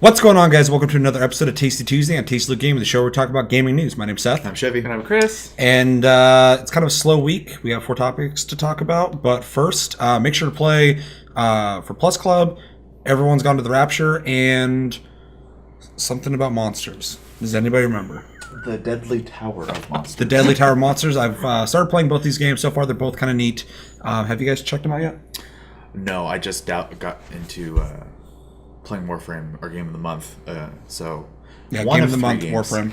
What's going on, guys? Welcome to another episode of Tasty Tuesday on Tasty Look Gaming, the show where we talk about gaming news. My name's Seth. I'm Chevy. And I'm Chris. And it's kind of a slow week. We have 4 topics to talk about. But first, make sure to play for Plus Club. Everyone's Gone to the Rapture. And something about monsters. Does anybody remember? The Deadly Tower of Monsters. The Deadly Tower of Monsters. I've started playing both these games. So far, they're both kind of neat. Have you guys checked them out yet? No, I just got into playing Warframe, our game of the month. Yeah, one game of the month, games. Warframe.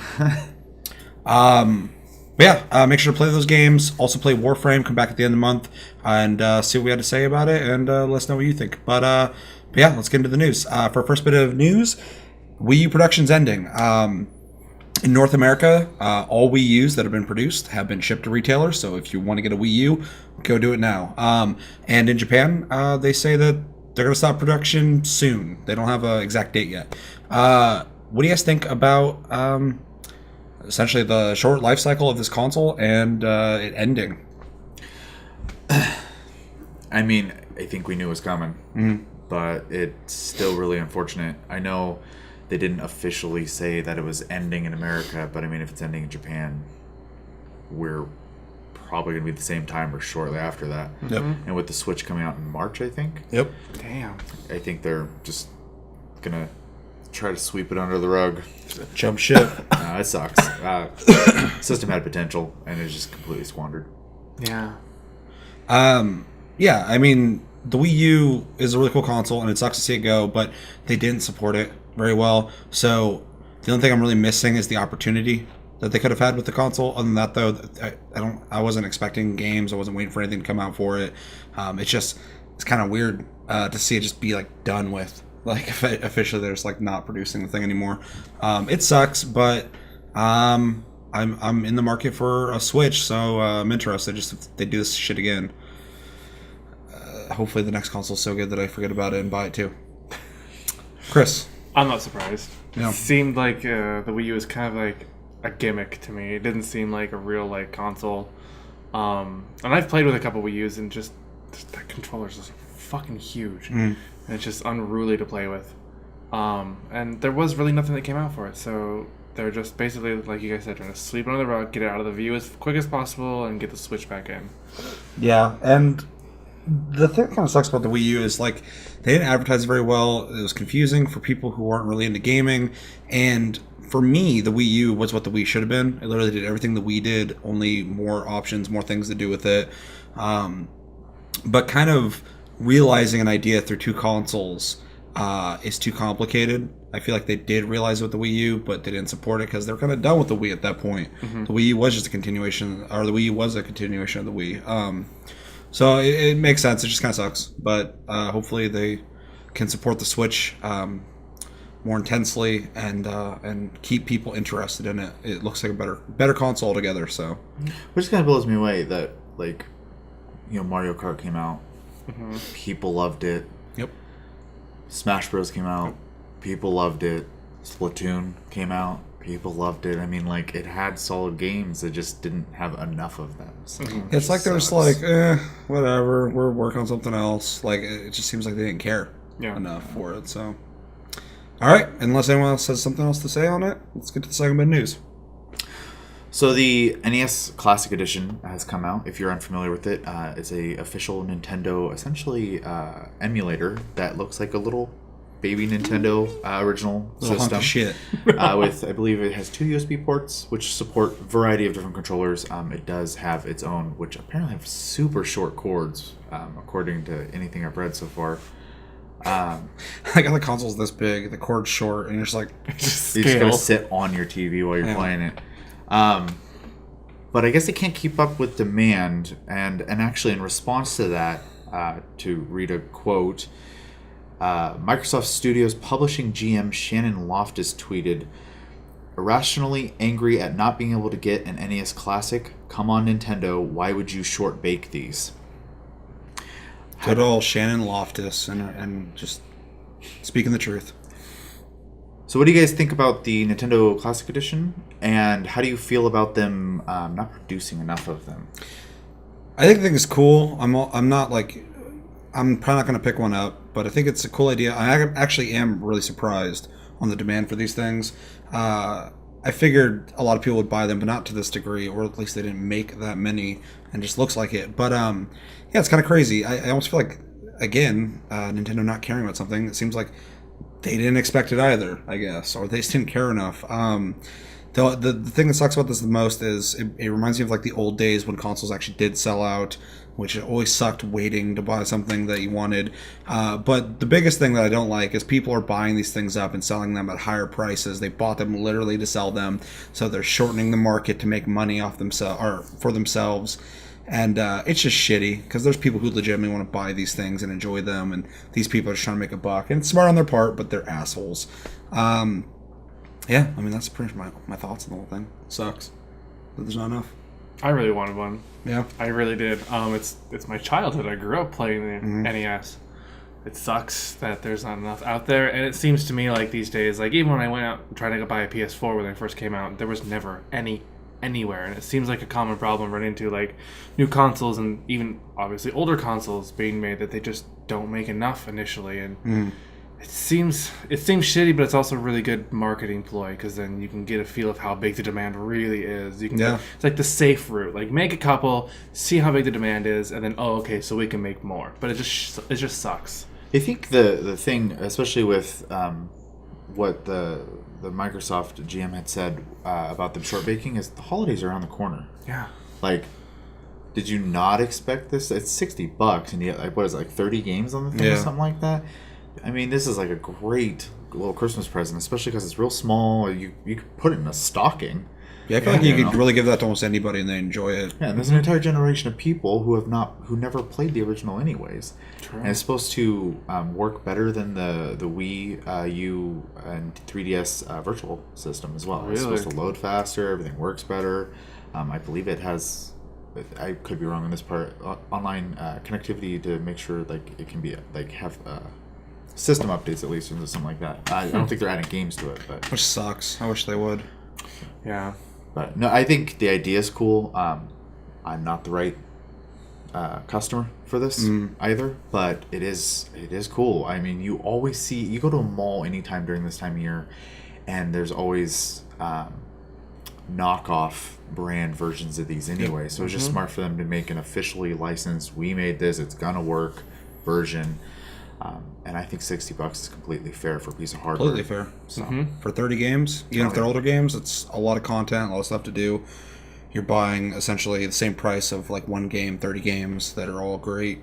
Make sure to play those games. Also play Warframe. Come back at the end of the month and see what we had to say about it, and let us know what you think. But let's get into the news. For our first bit of news, Wii U Production's ending. In North America, all Wii U's that have been produced have been shipped to retailers. So if you want to get a Wii U, go do it now. And in Japan, they say that they're going to stop production soon. They don't have an exact date yet. What do you guys think about essentially the short life cycle of this console and it ending? I mean, I think we knew it was coming, but it's still really unfortunate. I know they didn't officially say that it was ending in America, but I mean, if it's ending in Japan, we're probably going to be at the same time or shortly after that. Yep. And with the Switch coming out in March, I think. Yep. Damn. I think they're just going to try to sweep it under the rug. Jump ship. It sucks. System had potential, and it's just completely squandered. Yeah. I mean, the Wii U is a really cool console, and it sucks to see it go, but they didn't support it very well. So the only thing I'm really missing is the opportunity that they could have had with the console. Other than that, though, I wasn't expecting games. I wasn't waiting for anything to come out for it. It's kind of weird to see it just be like done with. Like officially, they're just like not producing the thing anymore. It sucks, but I'm in the market for a Switch, so I'm interested. Just if they do this shit again. Hopefully, the next console is so good that I forget about it and buy it too. Chris, I'm not surprised. Yeah. It seemed like the Wii U was kind of like a gimmick to me. It didn't seem like a real like console. And I've played with a couple Wii U's, and just that controller's just fucking huge. And it's just unruly to play with. And there was really nothing that came out for it, so they're just basically, like you guys said, trying to sweep it under the rug, get it out of the view as quick as possible, and get the Switch back in. yeah, and the thing that kind of sucks about the Wii U is like they didn't advertise very well. It was confusing for people who aren't really into gaming, and for me, the Wii U was what the Wii should have been. It literally did everything the Wii did, only more options, more things to do with it. But kind of realizing an idea through 2 consoles is too complicated. I feel like they did realize it with the Wii U, but they didn't support it because they're kind of done with the Wii at that point. The Wii U was just a continuation, or the Wii U was a continuation of the Wii. So it makes sense. It just kind of sucks. But hopefully they can support the Switch more intensely and keep people interested in it. It looks like a better console altogether. So, Which kind of blows me away that, like, Mario Kart came out. People loved it. Yep. Smash Bros. Came out. People loved it. Splatoon came out. People loved it. I mean, like, it had solid games. It just didn't have enough of them. So it's like they're just like, whatever. We're working on something else. Like, it just seems like they didn't care enough for it. So, all right. Unless anyone else has something else to say on it, let's get to the second bit of news. So the NES Classic Edition has come out. If you're unfamiliar with it, it's a official Nintendo, essentially emulator that looks like a little baby Nintendo original Little system. hunk of shit. With, I believe it has 2 USB ports, which support a variety of different controllers. It does have its own, which apparently have super short cords, according to anything I've read so far. I got the console's this big, the cord's short, and you're just like, You're just going to sit on your TV while you're playing it. But I guess they can't keep up with demand, and actually in response to that, to read a quote, Microsoft Studios publishing GM Shannon Loftus tweeted, "Irrationally angry at not being able to get an NES Classic. Come on, Nintendo, why would you short bake these?" good old Shannon Loftus, and just speaking the truth. So what do you guys think about the Nintendo Classic Edition, and how do you feel about them not producing enough of them? I think the thing is cool. I'm probably not going to pick one up, but I think it's a cool idea. I actually am really surprised on the demand for these things. I figured a lot of people would buy them, but not to this degree, or at least they didn't make that many, and just looks like it. But yeah, it's kind of crazy. I almost feel like, again, Nintendo not caring about something. It seems like they didn't expect it either, I guess, or they just didn't care enough. The thing that sucks about this the most is it reminds me of like the old days when consoles actually did sell out, which it always sucked waiting to buy something that you wanted. But the biggest thing that I don't like is people are buying these things up and selling them at higher prices. They bought them literally to sell them, so they're shortening the market to make money off themselves or for themselves. And it's just shitty because there's people who legitimately want to buy these things and enjoy them, and these people are just trying to make a buck. And it's smart on their part, but they're assholes. Yeah, I mean, that's pretty much my thoughts on the whole thing. Sucks that there's not enough. I really wanted one. Yeah, I really did. It's my childhood. I grew up playing the NES. It sucks that there's not enough out there, and it seems to me like these days, like even when I went out and tried to buy a PS4 when they first came out, there was never any anywhere, and it seems like a common problem running into like new consoles and even obviously older consoles being made, that they just don't make enough initially, and it seems shitty, but it's also a really good marketing ploy because then you can get a feel of how big the demand really is. You can it's like the safe route, like make a couple, see how big the demand is, and then okay, so we can make more. But it just sucks. I think the thing, especially with what the Microsoft GM had said about them short baking, is the holidays are around the corner. Yeah. Like, did you not expect this? It's $60, and you get, like, what is it, like 30 games on the thing or something like that? I mean, this is like a great little Christmas present, especially because it's real small. You could put it in a stocking. Yeah, I feel like you could really give that to almost anybody and they enjoy it. Yeah, and there's an entire generation of people who never played the original anyways. True. And it's supposed to work better than the Wii U and 3DS virtual system as well. Really? It's supposed to load faster, everything works better. I believe it has, I could be wrong on this part, online connectivity to make sure like it can be like have system updates at least or something like that. I don't think they're adding games to it, but which sucks. I wish they would. Yeah. But no, I think the idea is cool. I'm not the right customer for this either, but it is cool. I mean, you go to a mall anytime during this time of year, and there's always knockoff brand versions of these anyway. So it's just smart for them to make an officially licensed, we made this, it's gonna work version. And I think $60 is completely fair for a piece of hardware. Completely fair. So, for 30 games, even if they're older games, it's a lot of content, a lot of stuff to do. You're buying essentially the same price of like one game, 30 games that are all great.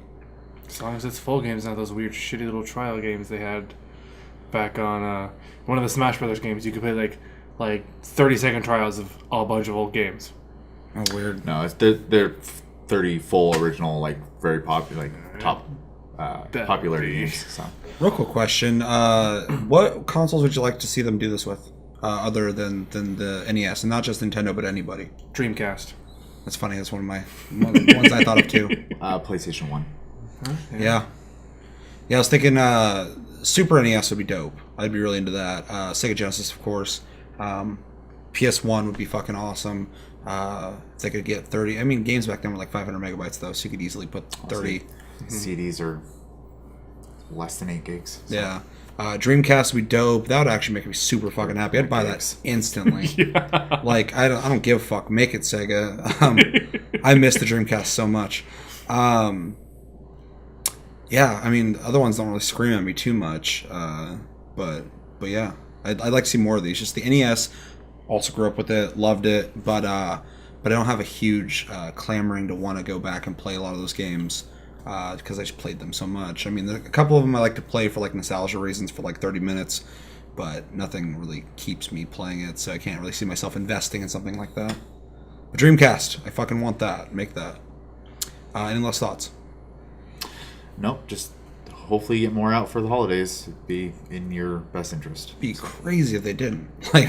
As long as it's full games, not those weird shitty little trial games they had back on one of the Smash Brothers games. You could play like 30-second trials of a bunch of old games. Oh, weird. No, they're 30 full original, like very popular, like top popularity games. So. Real quick question: what consoles would you like to see them do this with, other than the NES, and not just Nintendo, but anybody? Dreamcast. That's funny. That's one of the ones I thought of too. PlayStation 1. Yeah. I was thinking Super NES would be dope. I'd be really into that. Sega Genesis, of course. PS1 would be fucking awesome. If they could get 30. I mean, games back then were like 500 megabytes though, so you could easily put 30. CDs are less than 8 gigs. So. Yeah. Dreamcast would be dope. That would actually make me super fucking happy. I'd buy that instantly. Yeah. Like, I don't give a fuck. Make it, Sega. I miss the Dreamcast so much. Yeah, I mean, other ones don't really scream at me too much. But yeah, I'd like to see more of these. Just the NES, also grew up with it, loved it, but I don't have a huge clamoring to want to go back and play a lot of those games. Because I just played them so much. I mean, a couple of them I like to play for like nostalgia reasons for like 30 minutes, but nothing really keeps me playing it, so I can't really see myself investing in something like that. But Dreamcast, I fucking want that. Make that. Any last thoughts? Nope, just hopefully get more out for the holidays. It'd be in your best interest. It'd be crazy if they didn't. Like,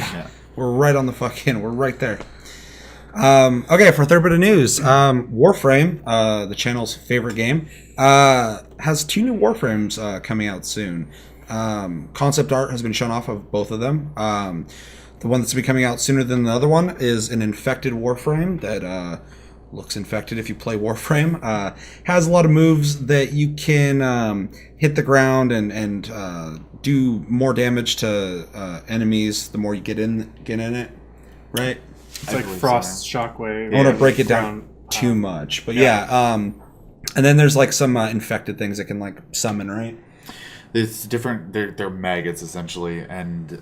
we're right on the fucking, we're right there. Okay, for a third bit of news, Warframe, the channel's favorite game, has 2 new Warframes coming out soon. Concept art has been shown off of both of them. The one that's been coming out sooner than the other one is an infected Warframe that looks infected if you play Warframe. Has a lot of moves that you can hit the ground and do more damage to enemies the more you get in it, right? It's like Frost Shockwave. I don't want to break it down too much, but and then there's like some infected things that can like summon, right? It's different. They're maggots essentially, and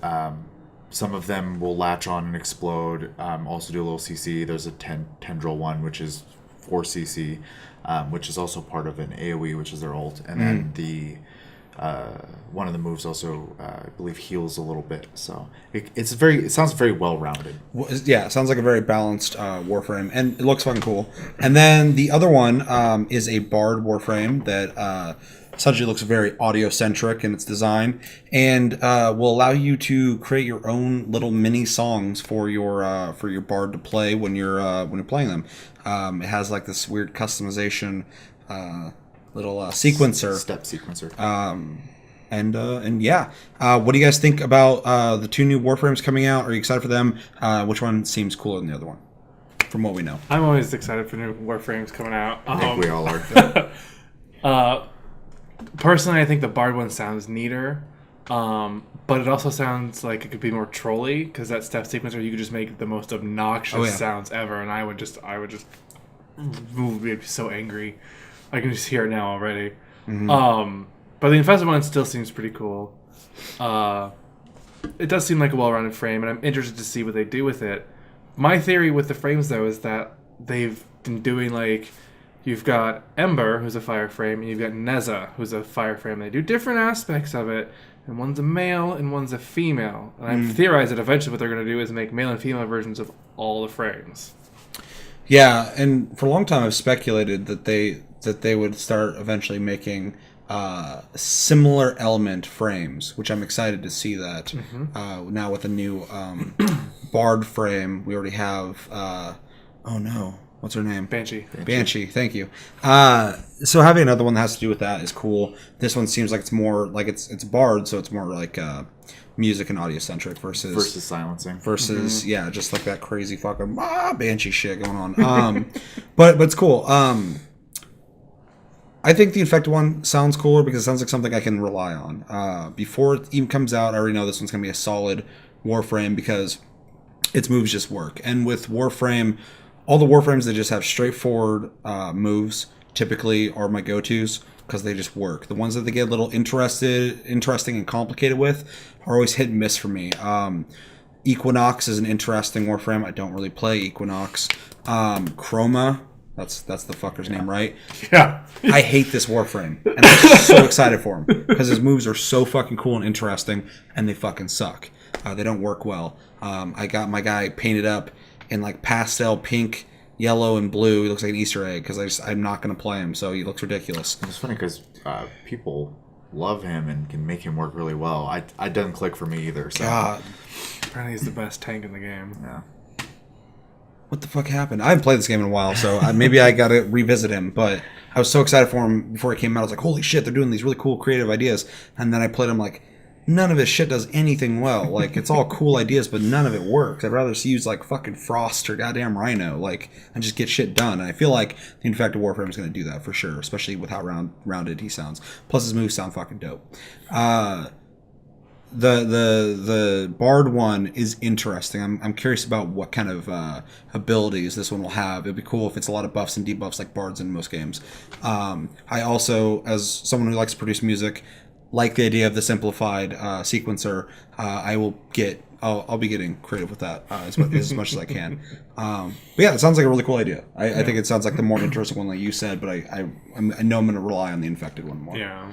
some of them will latch on and explode. Also do a little CC. There's a tendril one, which is 4 CC, which is also part of an AoE, which is their ult, and then the one of the moves also, I believe, heals a little bit. So it sounds very well rounded. Yeah, it sounds like a very balanced Warframe, and it looks fucking cool. And then the other one is a Bard Warframe that essentially looks very audio-centric in its design, and will allow you to create your own little mini songs for your Bard to play when you're playing them. It has like this weird customization little sequencer, Step sequencer. And yeah, what do you guys think about the 2 new Warframes coming out? Are you excited for them? Which one seems cooler than the other one, from what we know? I'm always excited for new Warframes coming out. I think we all are. Personally, I think the Bard one sounds neater, but it also sounds like it could be more trolly, because that step sequencer, you could just make the most obnoxious sounds ever, and I would just be so angry. I can just hear it now already. But the infested one still seems pretty cool. It does seem like a well-rounded frame, and I'm interested to see what they do with it. My theory with the frames, though, is that they've been doing, like, you've got Ember, who's a fire frame, and you've got Neza, who's a fire frame. They do different aspects of it, and one's a male and one's a female. And I've theorized that eventually what they're going to do is make male and female versions of all the frames. Yeah, and for a long time I've speculated that they would start eventually making similar element frames, which I'm excited to see that. Now with a new Bard frame, we already have oh no, what's her name? Banshee, thank you. So having another one that has to do with that is cool. This one seems like it's more like it's Bard, so it's more like music and audio centric versus silencing yeah, just like that crazy fucking Banshee shit going on. But it's cool. I think the infected one sounds cooler because it sounds like something I can rely on. Before it even comes out, I already know this one's gonna be a solid Warframe because its moves just work. And with Warframe, all the Warframes that just have straightforward moves typically are my go-tos because they just work. The ones that they get a little interesting and complicated with are always hit and miss for me. Equinox is an interesting Warframe. I don't really play Equinox. Chroma, that's the fucker's name, right? Yeah. I hate this Warframe, and I'm so excited for him because his moves are so fucking cool and interesting, and they fucking suck. They don't work well. I got my guy painted up in like pastel pink, yellow, and blue. He looks like an Easter egg because I'm not going to play him, so he looks ridiculous. It's funny because people love him and can make him work really well. I doesn't click for me either. So. God. Apparently he's the best tank in the game. Yeah. What the fuck happened? I haven't played this game in a while, so maybe I got to revisit him. But I was so excited for him before he came out. I was like, holy shit, they're doing these really cool creative ideas. And then I played him like, none of his shit does anything well. Like, it's all cool ideas, but none of it works. I'd rather use like fucking Frost or goddamn Rhino, like, and just get shit done. And I feel like the Infected Warframe is going to do that for sure, especially with how rounded he sounds. Plus, his moves sound fucking dope. The Bard one is interesting. I'm curious about what kind of abilities this one will have. It'd be cool if it's a lot of buffs and debuffs like Bards in most games. I also, as someone who likes to produce music, like the idea of the simplified sequencer. I'll be getting creative with that as much as I can. But yeah, it sounds like a really cool idea. I think it sounds like the more interesting one, like you said. But I know I'm going to rely on the infected one more. Yeah.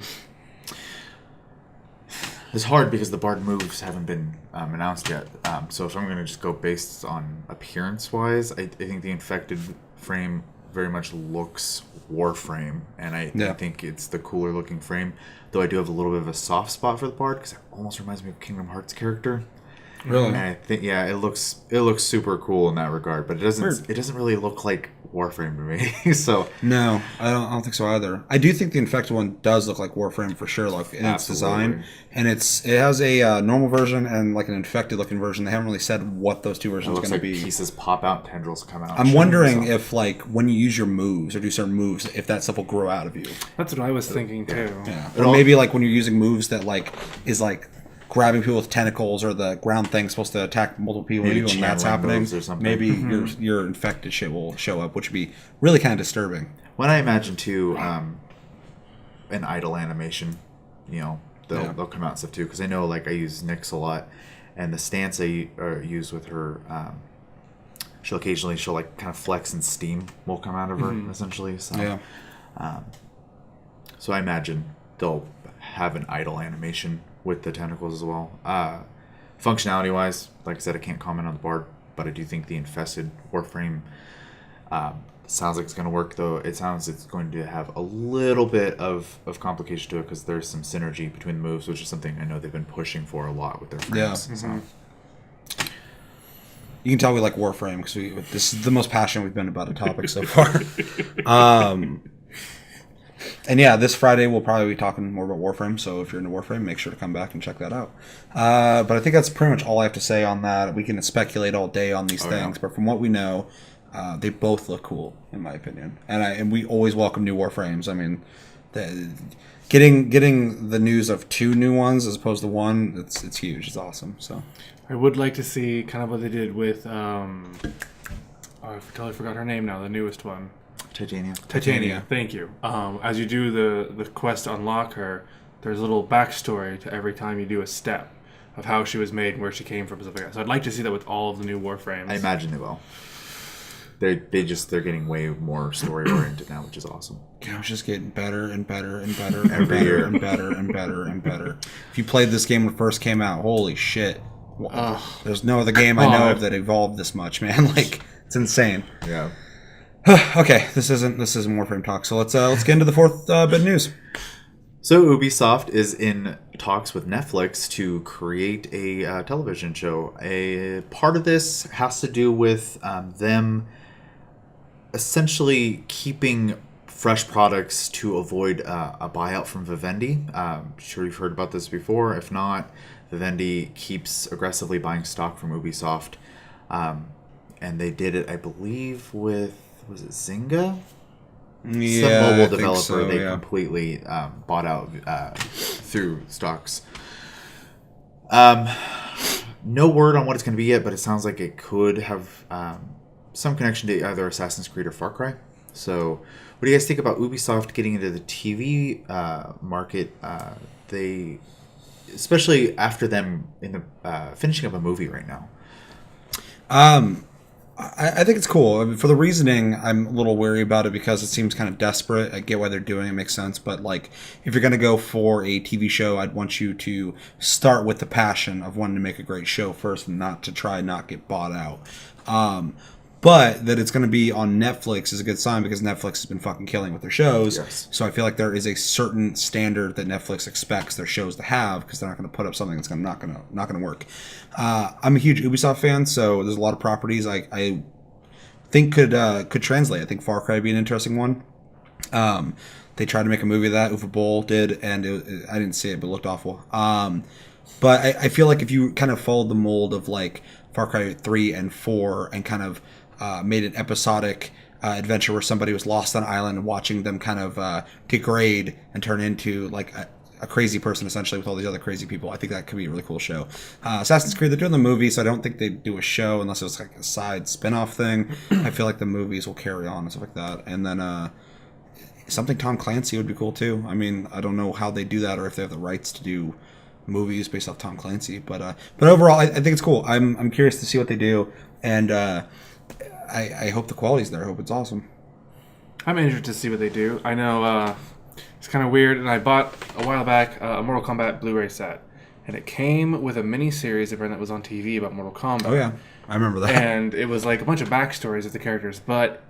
It's hard because the Bard moves haven't been announced yet. So if I'm going to just go based on appearance-wise, I think the infected frame very much looks Warframe, and I think it's the cooler-looking frame. Though I do have a little bit of a soft spot for the Bard because it almost reminds me of Kingdom Hearts character. Really? And I think it looks super cool in that regard, but it doesn't really look like Warframe to me. So No, I don't think so either. I do think the infected one does look like Warframe for sure, like in its design, and it has a normal version and like an infected looking version. They haven't really said what those two versions are going to be. Pieces pop out, tendrils come out. I'm wondering if like when you use your moves or do certain moves, if that stuff will grow out of you. That's what I was thinking too. Yeah, or maybe like when you're using moves that like is like grabbing people with tentacles, or the ground thing's supposed to attack multiple people when that's happening. Or something. Maybe your infected shit will show up, which would be really kind of disturbing. When I imagine too, an idle animation, they'll come out and stuff too. Because I know like I use Nyx a lot, and the stance I use with her, she'll like kind of flex and steam will come out of her essentially. So so I imagine they'll have an idle animation with the tentacles as well. Functionality wise, like I said, I can't comment on the board, but I do think the infested Warframe sounds like it's going to work, though it sounds it's going to have a little bit of complication to it because there's some synergy between the moves, which is something I know they've been pushing for a lot with their frames. Yeah. So. You can tell we like Warframe because this is the most passionate we've been about a topic so far. And yeah, this Friday we'll probably be talking more about Warframe, so if you're into Warframe, make sure to come back and check that out. But I think that's pretty much all I have to say on that. We can speculate all day on these things, but from what we know, they both look cool, in my opinion. And we always welcome new Warframes. I mean, getting the news of 2 new ones as opposed to 1, it's huge. It's awesome. So I would like to see kind of what they did with I totally forgot her name now, the newest one. Titania, thank you. As you do the quest to unlock her, there's a little backstory to every time you do a step of how she was made and where she came from, stuff like that. So I'd like to see that with all of the new Warframes. I imagine they will. They're getting way more story oriented now, which is awesome. Yeah, it's just getting better and better and better and better and better and better and better. If you played this game when it first came out, holy shit! There's no other game I know of that evolved this much, man. Like it's insane. Yeah. Okay, this isn't Warframe talk. So let's get into the fourth bit of news. So Ubisoft is in talks with Netflix to create a television show. A part of this has to do with them essentially keeping fresh products to avoid a buyout from Vivendi. I'm sure you've heard about this before. If not, Vivendi keeps aggressively buying stock from Ubisoft. And they did it, I believe, with... Was it Zynga? Yeah, some mobile developer they yeah. completely bought out through stocks. No word on what it's going to be yet, but it sounds like it could have some connection to either Assassin's Creed or Far Cry. So, what do you guys think about Ubisoft getting into the TV market? They, especially after them in the finishing up a movie right now. I think it's cool. I mean, for the reasoning, I'm a little wary about it because it seems kind of desperate. I get why they're doing it. It makes sense. But, like, if you're going to go for a TV show, I'd want you to start with the passion of wanting to make a great show first and not to try not get bought out. But that it's going to be on Netflix is a good sign because Netflix has been fucking killing with their shows. Yes. So I feel like there is a certain standard that Netflix expects their shows to have because they're not going to put up something that's not going to work. I'm a huge Ubisoft fan, so there's a lot of properties I think could translate. I think Far Cry would be an interesting one. They tried to make a movie of that. Uwe Boll did, and I didn't see it, but it looked awful. But I feel like if you kind of followed the mold of like Far Cry 3 and 4 and kind of made an episodic adventure where somebody was lost on an island and watching them kind of degrade and turn into like a crazy person essentially with all these other crazy people. I think that could be a really cool show. Assassin's Creed, they're doing the movie, so I don't think they'd do a show unless it was like a side spin-off thing. I feel like the movies will carry on and stuff like that. And then something Tom Clancy would be cool too. I mean, I don't know how they do that or if they have the rights to do movies based off Tom Clancy, but overall, I think it's cool. I'm curious to see what they do, and I hope the quality's there. I hope it's awesome. I'm interested to see what they do. I know it's kind of weird, and I bought a while back a Mortal Kombat Blu-ray set, and it came with a mini-series that was on TV about Mortal Kombat. Oh yeah, I remember that. And it was like a bunch of backstories of the characters, but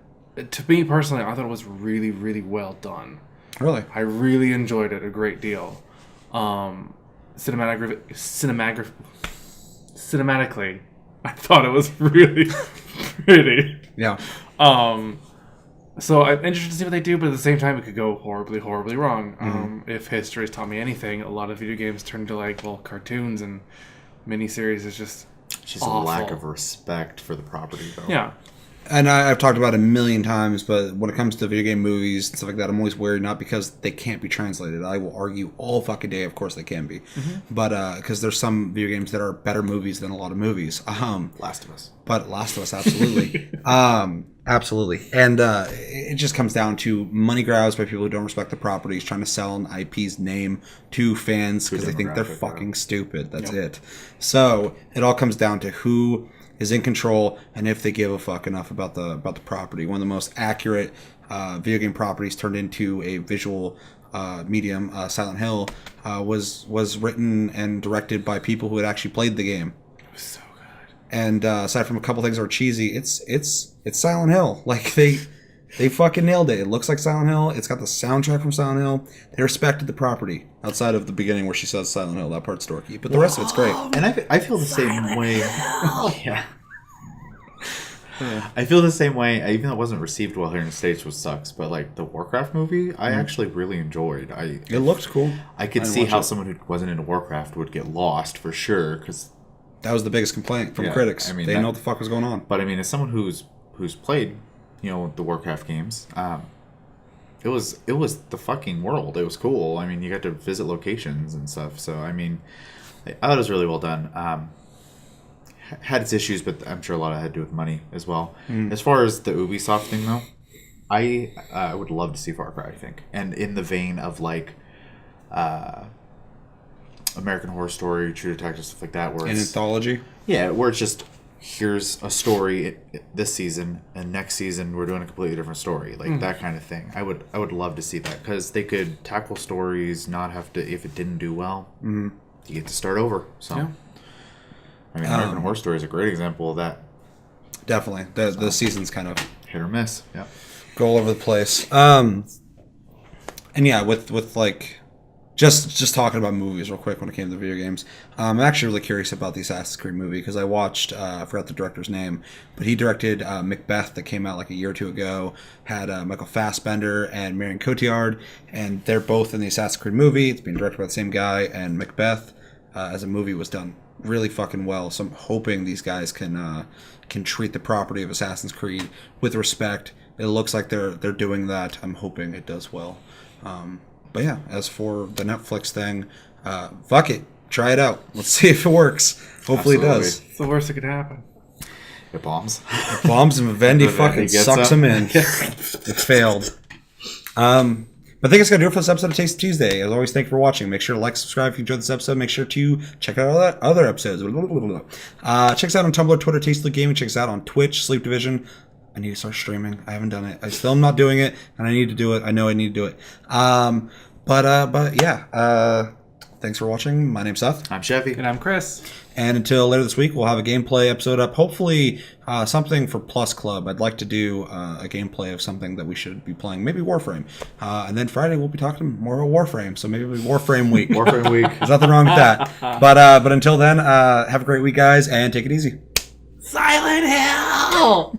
to me personally, I thought it was really, really well done. Really? I really enjoyed it a great deal. Cinematically, I thought it was really pretty. Yeah. So I'm interested to see what they do, but at the same time, it could go horribly, horribly wrong. If history's taught me anything, a lot of video games turn into cartoons and miniseries is just Just awful. a lack of respect for the property, though. Yeah. And I've talked about it a million times, but when it comes to video game movies and stuff like that, I'm always worried, not because they can't be translated. I will argue all fucking day, of course they can be. But because there's some video games that are better movies than a lot of movies. Last of Us. But Last of Us, absolutely. Absolutely. And it just comes down to money grabs by people who don't respect the properties, trying to sell an IP's name to fans because they think they're fucking stupid. That's it. So it all comes down to who is in control and if they give a fuck enough about the property. One of the most accurate video game properties turned into a visual medium, Silent Hill, was written and directed by people who had actually played the game. It was so good. And aside from a couple things that are cheesy, it's Silent Hill. Like they fucking nailed it. It looks like Silent Hill. It's got the soundtrack from Silent Hill. They respected the property outside of the beginning where she says Silent Hill. That part's dorky, but the rest of it's great. And I feel the same way. Yeah. I feel the same way, even though it wasn't received well here in the States, which sucks. But like the Warcraft movie, I actually really enjoyed. It looked cool. I could see how someone who wasn't into Warcraft would get lost for sure, because that was the biggest complaint from critics. They didn't know what the fuck was going on. But I mean, as someone who's played, the Warcraft games, it was the fucking world. It was cool. I mean, you got to visit locations and stuff. So I mean, I thought it was really well done. Had its issues, but I'm sure a lot of it had to do with money as well. As far as the Ubisoft thing, though, I would love to see Far Cry, I think. And in the vein of, like, American Horror Story, True Detective, stuff like that. Where An anthology? Yeah, where it's just, here's a story this season, and next season we're doing a completely different story. Like, that kind of thing. I would love to see that, because they could tackle stories, not have to, if it didn't do well, you get to start over. So. Yeah. I mean, American Horror Story is a great example of that. Definitely. The season's kind of hit or miss. Yeah. Go all over the place. And yeah, with like just talking about movies real quick when it came to video games, I'm actually really curious about the Assassin's Creed movie because I watched, I forgot the director's name, but he directed Macbeth that came out like a year or two ago, had Michael Fassbender and Marion Cotillard, and they're both in the Assassin's Creed movie. It's being directed by the same guy, and Macbeth as a movie was done really fucking well. So I'm hoping these guys can treat the property of Assassin's Creed with respect. It looks like they're doing that. I'm hoping it does well. But yeah, as for the Netflix thing, fuck it, try it out. Let's see if it works. Hopefully Absolutely. It does. It's the worst that could happen. It bombs. It bombs and Vivendi fucking sucks them in. It failed. But I think it's going to do it for this episode of Taste Tuesday. As always, thank you for watching. Make sure to like, subscribe if you enjoyed this episode. Make sure to check out our other episodes. Check us out on Tumblr, Twitter, Tastefully Gaming. Check us out on Twitch, Sleep Division. I need to start streaming. I haven't done it. I still am not doing it, and I need to do it. I know I need to do it. But yeah. Thanks for watching. My name's Seth. I'm Chevy. And I'm Chris. And until later this week, we'll have a gameplay episode up. Hopefully, something for Plus Club. I'd like to do a gameplay of something that we should be playing. Maybe Warframe. And then Friday, we'll be talking more about Warframe. So maybe it'll be Warframe week. Warframe week. There's nothing wrong with that. But until then, have a great week, guys, and take it easy. Silent Hill!